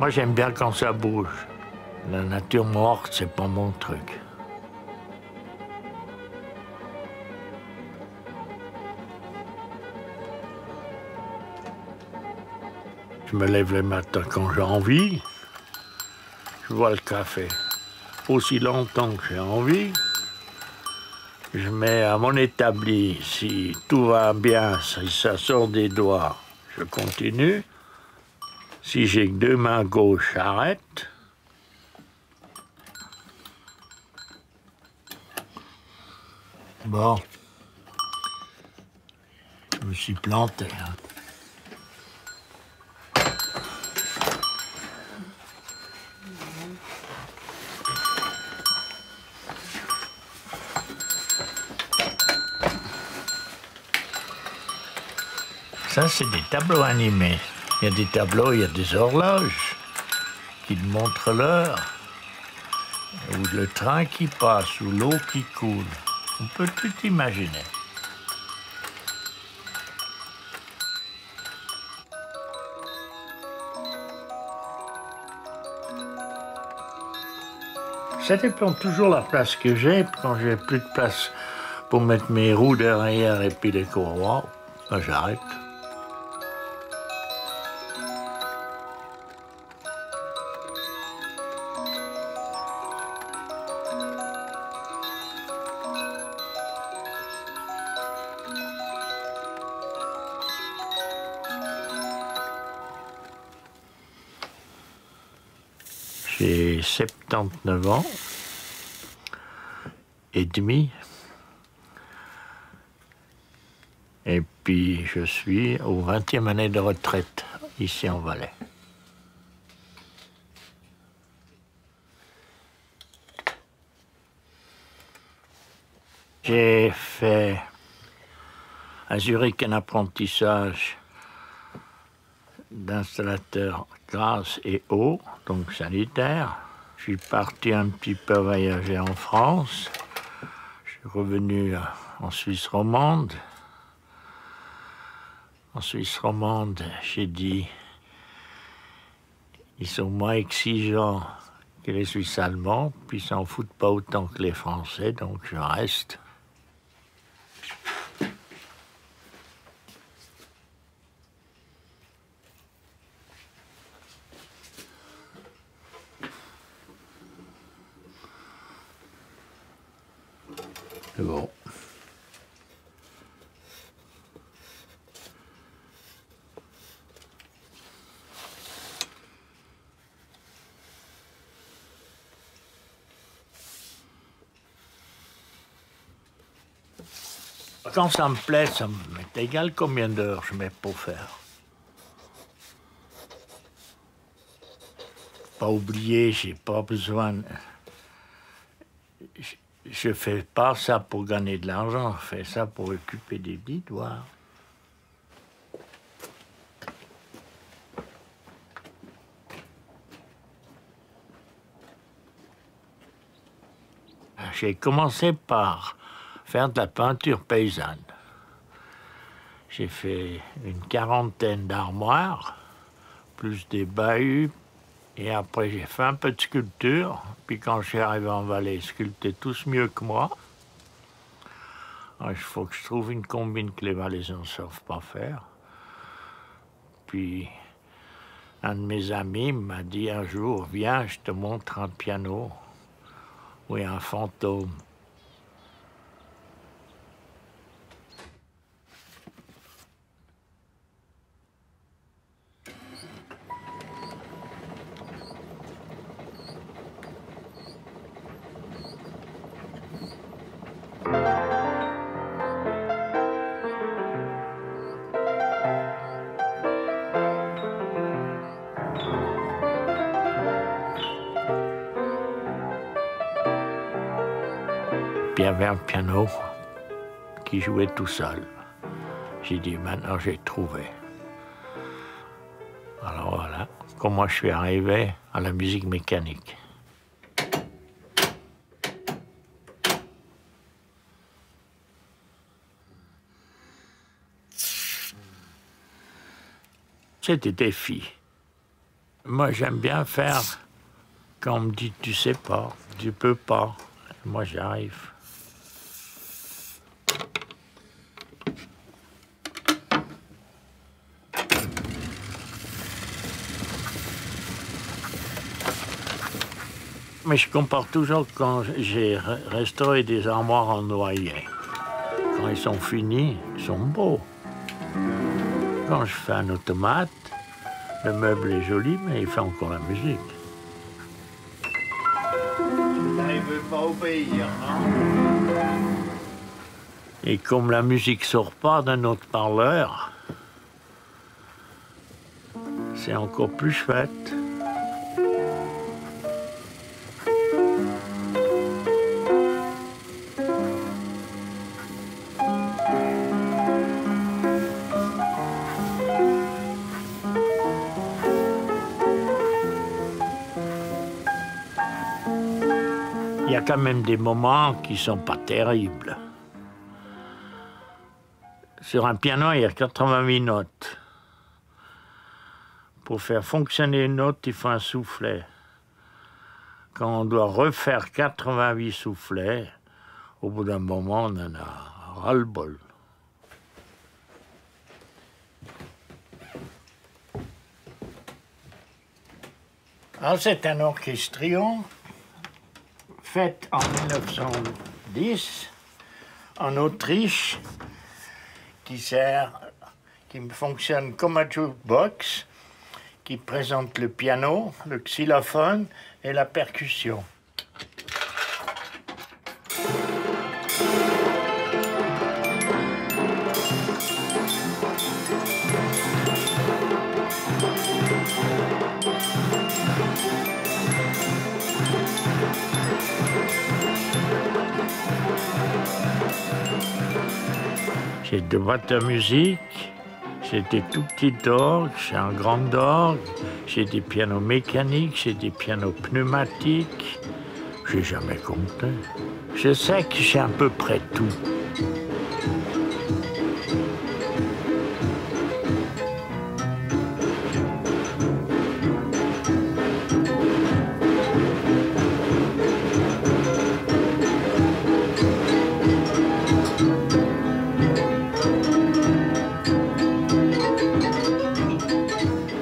Moi, j'aime bien quand ça bouge. La nature morte, c'est pas mon truc. Je me lève le matin quand j'ai envie. Je bois le café aussi longtemps que j'ai envie. Je mets à mon établi, si tout va bien, si ça sort des doigts, je continue. Si j'ai que deux mains gauches, j'arrête. Bon, je me suis planté. Hein. Ça, c'est des tableaux animés. Il y a des tableaux, il y a des horloges qui montrent l'heure, ou le train qui passe, ou l'eau qui coule. On peut tout imaginer. Ça dépend toujours de la place que j'ai. Quand j'ai plus de place pour mettre mes roues derrière et puis les courroies, ben j'arrête. J'ai 79 ans et demi. Et puis je suis au 20e année de retraite, ici en Valais. J'ai fait à Zurich un apprentissage d'installateur gaz et eau, donc sanitaire. Je suis parti un petit peu voyager en France. Je suis revenu en Suisse romande. En Suisse romande, j'ai dit, ils sont moins exigeants que les Suisses allemands, puis ils s'en foutent pas autant que les Français, donc je reste. C'est bon. Quand ça me plaît, ça m'est égal combien d'heures je mets pour faire. Pas oublier, j'ai pas besoin. Je fais pas ça pour gagner de l'argent, je fais ça pour occuper des bidoirs. J'ai commencé par faire de la peinture paysanne. J'ai fait une quarantaine d'armoires, plus des bahuts, et après j'ai fait un peu de sculpture. Puis quand je suis arrivé en Valais, ils sculptaient tous mieux que moi. Alors, il faut que je trouve une combine que les Valaisans ne savent pas faire. Puis un de mes amis m'a dit un jour, viens, je te montre un piano où il y a un fantôme. Puis il y avait un piano qui jouait tout seul. J'ai dit, maintenant j'ai trouvé. Alors voilà, comment je suis arrivé à la musique mécanique. C'était des filles. Moi, j'aime bien faire quand on me dit tu sais pas, tu peux pas. Moi, j'arrive. Mais je compare toujours quand j'ai restauré des armoires en noyer. Quand ils sont finis, ils sont beaux. Quand je fais un automate, le meuble est joli, mais il fait encore la musique. Tu n'arrives pas à obéir, non? Et comme la musique ne sort pas d'un autre parleur, c'est encore plus chouette. Il y a quand même des moments qui ne sont pas terribles. Sur un piano, il y a 88 notes. Pour faire fonctionner une note, il faut un soufflet. Quand on doit refaire 88 soufflets, au bout d'un moment, on en a ras-le-bol. Alors, c'est un orchestrion fait en 1910 en Autriche qui fonctionne comme un jukebox, qui présente le piano, le xylophone et la percussion. J'ai deux boîtes à musique, j'ai des tout petits orgues, j'ai un grand orgue, j'ai des pianos mécaniques, j'ai des pianos pneumatiques. J'ai jamais compté. Je sais que j'ai à peu près tout.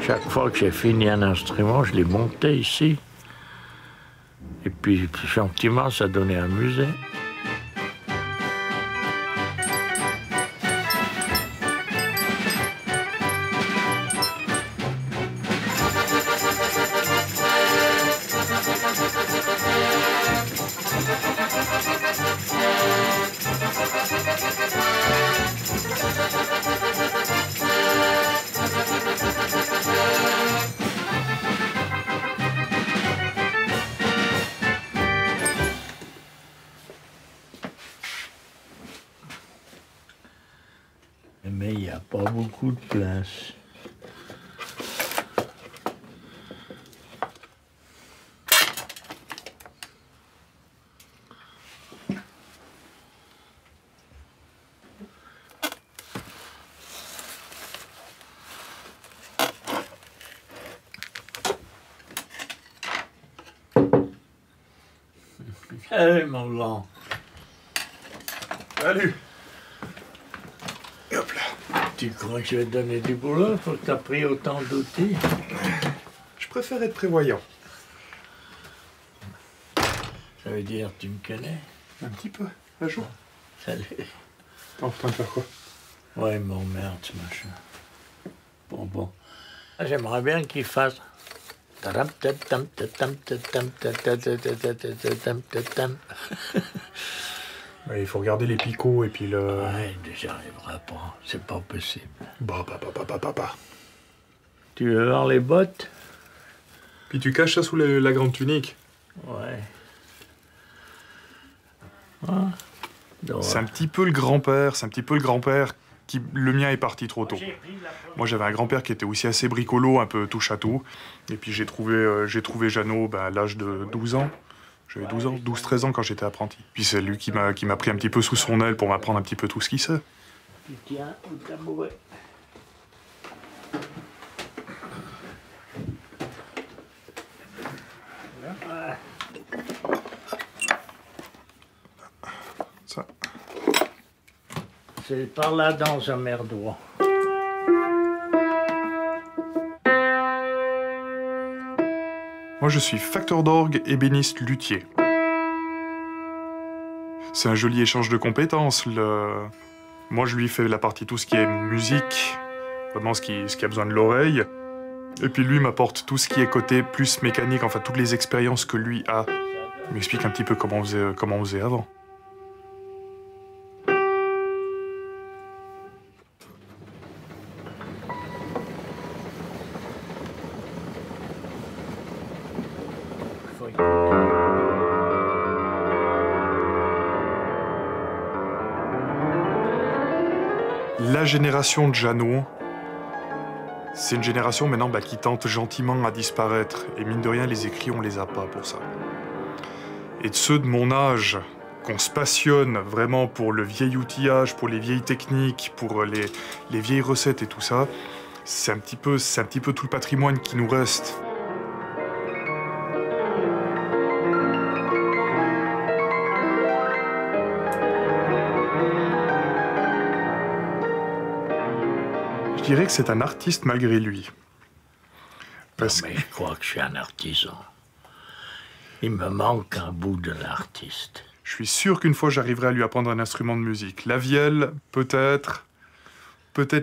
Chaque fois que j'ai fini un instrument, je l'ai monté ici. Et puis, gentiment, ça donnait un musée. Mais il n'y a pas beaucoup de place. Salut mon blanc. Salut. Et hop là. Tu crois que je vais te donner du boulot pour que tu as pris autant d'outils? Je préfère être prévoyant. Ça veut dire que tu me connais? Un petit peu, un jour. Salut. T'es en train de faire quoi? Ouais, mon merde, ce machin. Bon. J'aimerais bien qu'il fasse. Ouais, il faut regarder les picots et puis le... Ouais, j'y arriverai pas. C'est pas possible. Bah. Tu veux voir les bottes? Puis tu caches ça sous la grande tunique. Ouais. C'est un petit peu le grand-père, qui... Le mien est parti trop tôt. Moi, j'avais un grand-père qui était aussi assez bricolo, un peu touche à tout. Et puis j'ai trouvé Jeannot à l'âge de 12 ans. J'avais 12-13 ans quand j'étais apprenti. Puis c'est lui qui m'a pris un petit peu sous son aile pour m'apprendre un petit peu tout ce qu'il sait. Tu tiens au tabouret. C'est par là dans un merdois. Moi, je suis facteur d'orgue, ébéniste, luthier. C'est un joli échange de compétences. Moi, je lui fais la partie, tout ce qui est musique, vraiment ce qui a besoin de l'oreille. Et puis lui m'apporte tout ce qui est côté plus mécanique, enfin toutes les expériences que lui a. Il m'explique un petit peu comment on faisait avant. La génération de Jeannot, c'est une génération maintenant qui tente gentiment à disparaître. Et mine de rien, les écrits, on les a pas pour ça. Et de ceux de mon âge, qu'on se passionne vraiment pour le vieil outillage, pour les vieilles techniques, pour les vieilles recettes et tout ça, c'est un petit peu tout le patrimoine qui nous reste. Je dirais que c'est un artiste malgré lui. Parce non, mais je crois que je suis un artisan. Il me manque un bout de l'artiste. Je suis sûr qu'une fois j'arriverai à lui apprendre un instrument de musique. La vielle, peut-être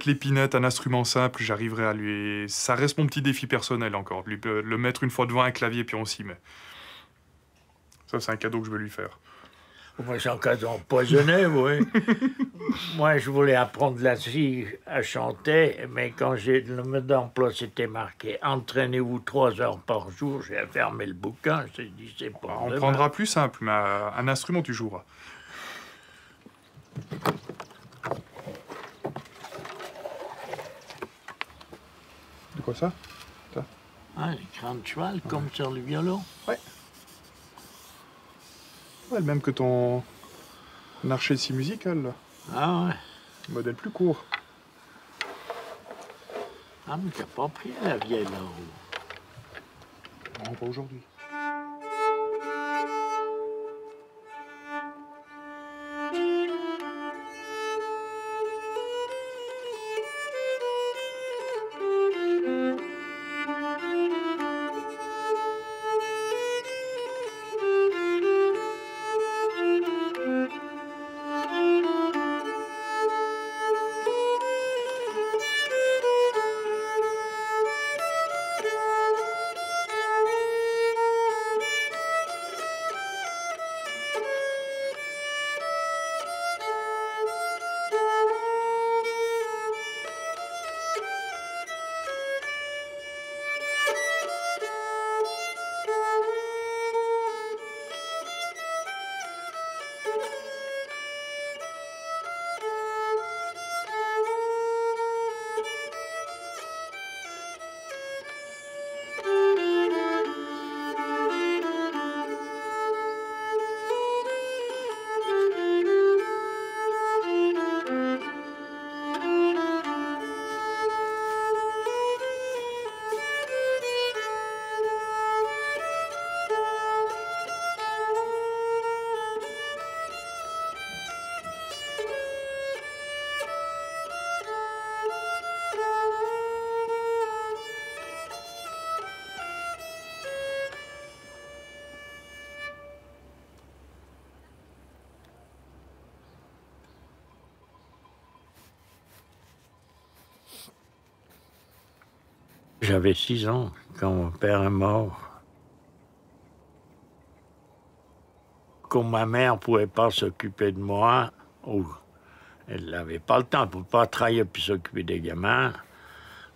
l'épinette, un instrument simple, j'arriverai à lui... Ça reste mon petit défi personnel encore, le mettre une fois devant un clavier puis on s'y met. Ça, c'est un cadeau que je veux lui faire. Moi, c'est un cadeau empoisonné, oui. Moi, je voulais apprendre la scie à chanter, mais quand le mode d'emploi s'était marqué « Entraînez-vous 3 heures par jour », j'ai fermé le bouquin, j'ai dit « C'est pas on prendra plus simple, mais un instrument, tu joueras. De quoi ça? Ah, les crânes de cheval, comme sur le violon. Ouais. Ouais, le même que ton archer de scie musicale, là. Ah ouais. Modèle plus court. Ah, mais t'as pas pris la vieille là-haut. Non, pas aujourd'hui. J'avais 6 ans quand mon père est mort. Comme ma mère ne pouvait pas s'occuper de moi, ou elle n'avait pas le temps, elle ne pouvait pas travailler puis s'occuper des gamins,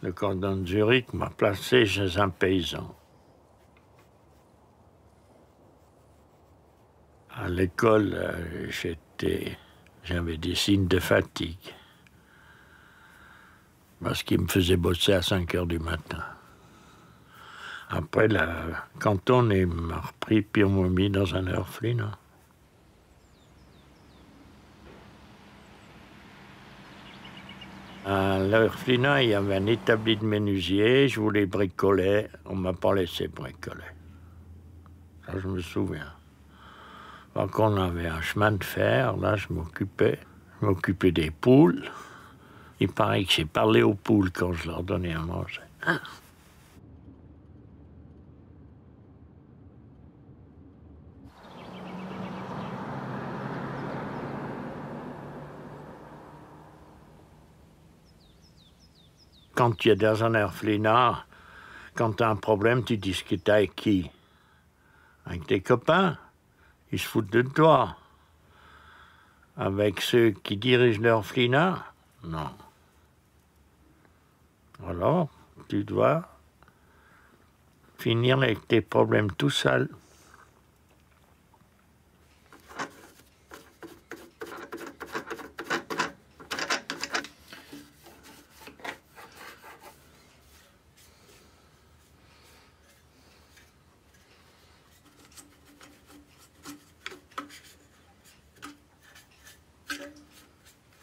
le canton de Zurich m'a placé chez un paysan. À l'école, j'avais des signes de fatigue. Parce qu'il me faisait bosser à 5 heures du matin. Après, le canton m'a repris puis on m'a mis dans un orphelinat. À l'orphelinat, il y avait un établi de menuisier, je voulais bricoler, on ne m'a pas laissé bricoler. Ça, je me souviens. Donc on avait un chemin de fer, là je m'occupais. Je m'occupais des poules. Il paraît que j'ai parlé aux poules quand je leur donnais à manger. Ah. Quand tu es dans un orphelinat, quand tu as un problème, tu discutes avec qui? Avec tes copains. Ils se foutent de toi. Avec ceux qui dirigent l'orphelinat? Non. Alors, tu dois finir avec tes problèmes tout seul.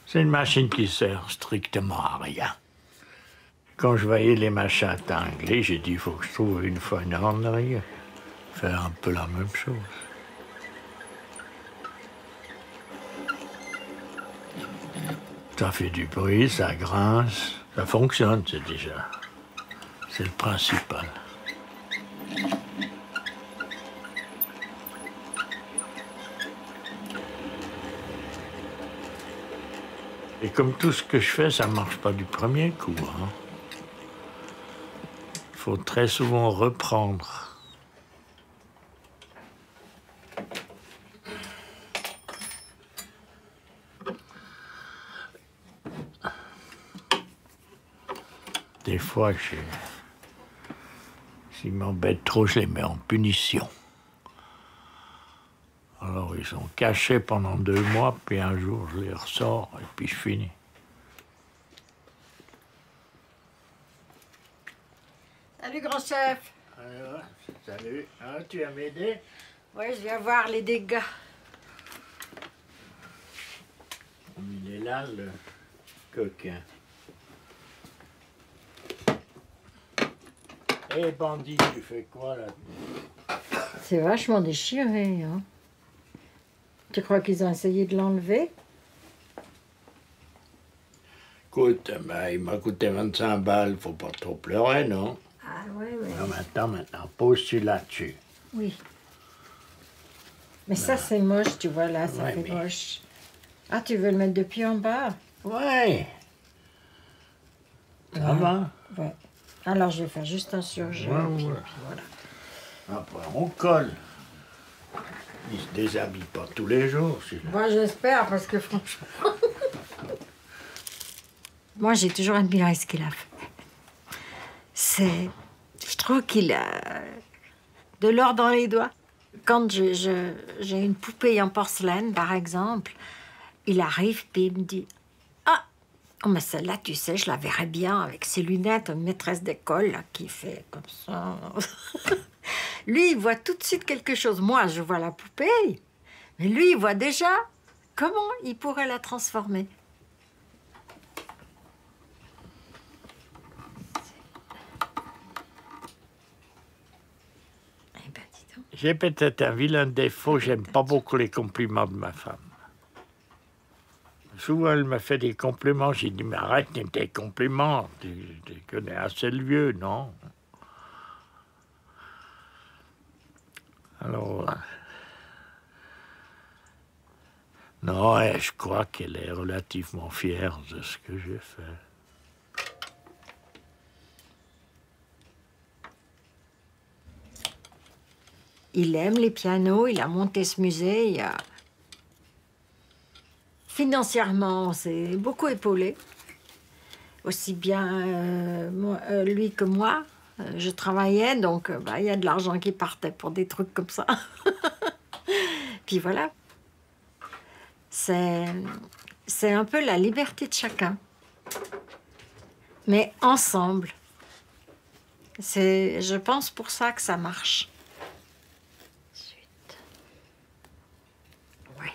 C'est une machine qui sert strictement à rien. Quand je voyais les machins tinglés, j'ai dit, il faut que je trouve une fois une ornerie, faire un peu la même chose. Ça fait du bruit, ça grince, ça fonctionne, c'est le principal. Et comme tout ce que je fais, ça ne marche pas du premier coup. Hein. Il faut très souvent reprendre. Des fois, s'ils m'embêtent trop, je les mets en punition. Alors, ils sont cachés pendant 2 mois, puis un jour, je les ressors, et puis je finis. Salut, grand chef. Salut. Ah, tu vas m'aider? Oui, je viens voir les dégâts. Il est là, le coquin. Hé, bandit, tu fais quoi, là? C'est vachement déchiré, hein. Tu crois qu'ils ont essayé de l'enlever? Écoute, il m'a coûté 25 balles, faut pas trop pleurer, non? Ah oui, oui. Non, maintenant, pose-tu là-dessus. Oui. Mais ça, c'est moche, tu vois, là, ça Ouais, fait mais- moche. Ah, tu veux le mettre depuis en bas? Ouais. Ça va? Ouais. Alors, je vais faire juste un surjet, Ouais, puis ouais. voilà. Après, on colle. Il se déshabille pas tous les jours, celui-là. Moi, j'espère, parce que franchement... Moi, j'ai toujours admiré ce qu'il a fait. Je trouve qu'il a de l'or dans les doigts. Quand j'ai une poupée en porcelaine, par exemple, il arrive puis il me dit « Ah, oh, mais celle-là, tu sais, je la verrais bien avec ses lunettes, une maîtresse d'école là, qui fait comme ça. » Lui, il voit tout de suite quelque chose. Moi, je vois la poupée, mais lui, il voit déjà comment il pourrait la transformer. Eh ben, dis donc. J'ai peut-être un vilain défaut, j'aime pas beaucoup les compliments de ma femme. Souvent, elle me fait des compliments, j'ai dit, mais arrête tes compliments, tu connais assez le vieux, non? Alors, non, je crois qu'elle est relativement fière de ce que j'ai fait. Il aime les pianos, il a monté ce musée. Financièrement, c'est beaucoup épaulé. Aussi bien lui que moi. Je travaillais, donc il y a de l'argent qui partait pour des trucs comme ça. Puis voilà. C'est un peu la liberté de chacun. Mais ensemble. C'est, je pense, pour ça que ça marche. Zut. Ouais.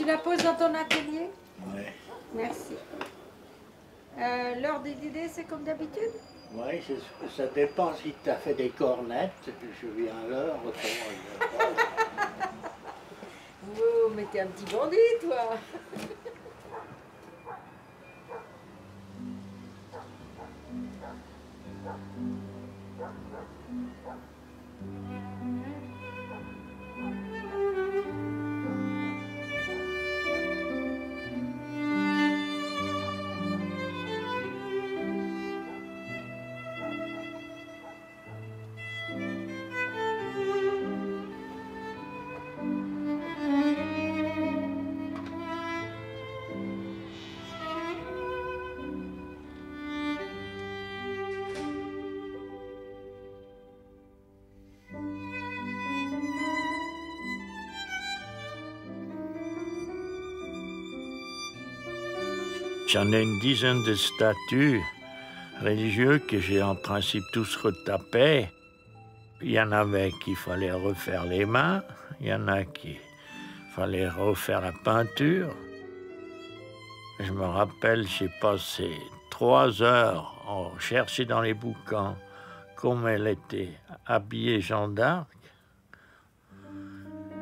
Tu la poses dans ton atelier? Oui. Merci. L'heure des dîners, c'est comme d'habitude? Oui, ça dépend si tu as fait des cornettes, je viens à l'heure, autrement je viens pas. Oh, mais t'es un petit bandit, toi. J'en ai une dizaine de statues religieuses que j'ai en principe tous retapées. Il y en avait qu'il fallait refaire les mains, il y en a qu'il fallait refaire la peinture. Je me rappelle, j'ai passé 3 heures à chercher dans les bouquins comment elle était habillée Jeanne d'Arc.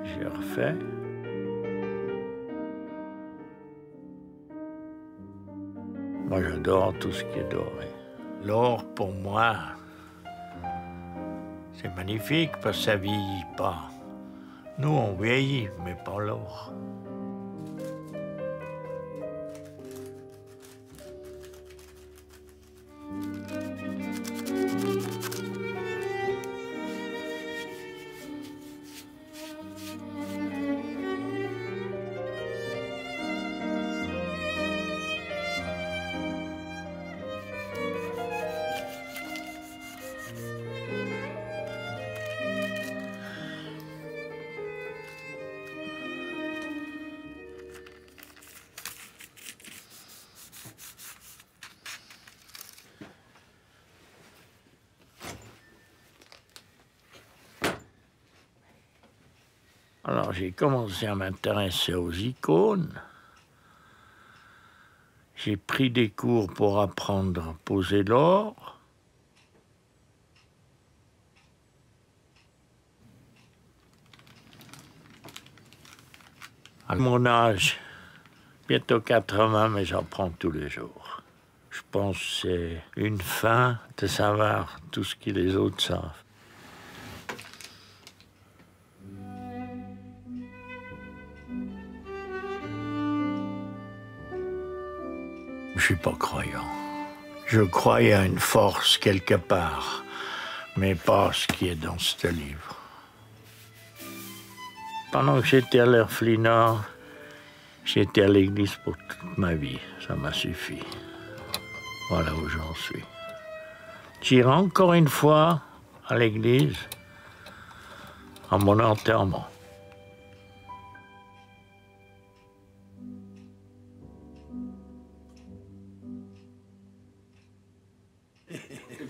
J'ai refait. Moi, j'adore tout ce qui est doré. L'or, pour moi, c'est magnifique parce que ça ne vieillit pas. Nous, on vieillit, mais pas l'or. Alors j'ai commencé à m'intéresser aux icônes. J'ai pris des cours pour apprendre à poser l'or. À mon âge, bientôt 80, mais j'apprends tous les jours. Je pense que c'est une fin de savoir tout ce que les autres savent. Je suis pas croyant. Je croyais à une force quelque part, mais pas ce qui est dans ce livre. Pendant que j'étais à l'Erflina, j'étais à l'église pour toute ma vie. Ça m'a suffi. Voilà où j'en suis. J'irai encore une fois à l'église à mon enterrement.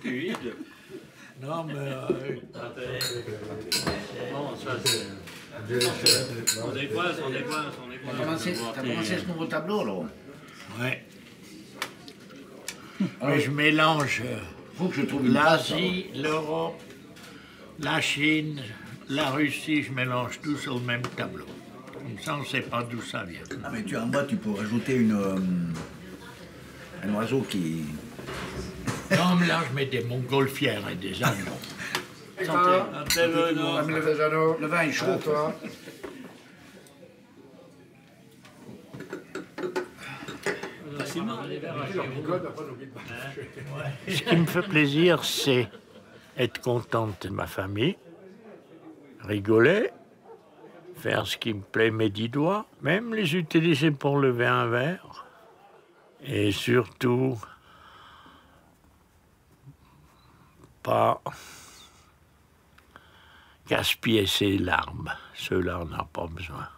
Plus vide. Non, mais... Bon, ça c'est... On décoince, on décoince, on décoince. T'as commencé ce nouveau tableau, là? Ouais. Mais je mélange Faut que je trouve une place, l'Asie, l'Europe, la Chine, la Russie, je mélange tout sur le même tableau. Comme ça, on ne sait pas d'où ça vient. Ah, mais en bas, tu peux rajouter un oiseau qui... Non, mais là, je mets des montgolfières et des avions. Le vin est chaud. Toi. Ce qui me fait plaisir, c'est être contente de ma famille, rigoler, faire ce qui me plaît mes 10 doigts, même les utiliser pour lever un verre, et surtout pas gaspiller ses larmes. Ceux-là, on n'a pas besoin.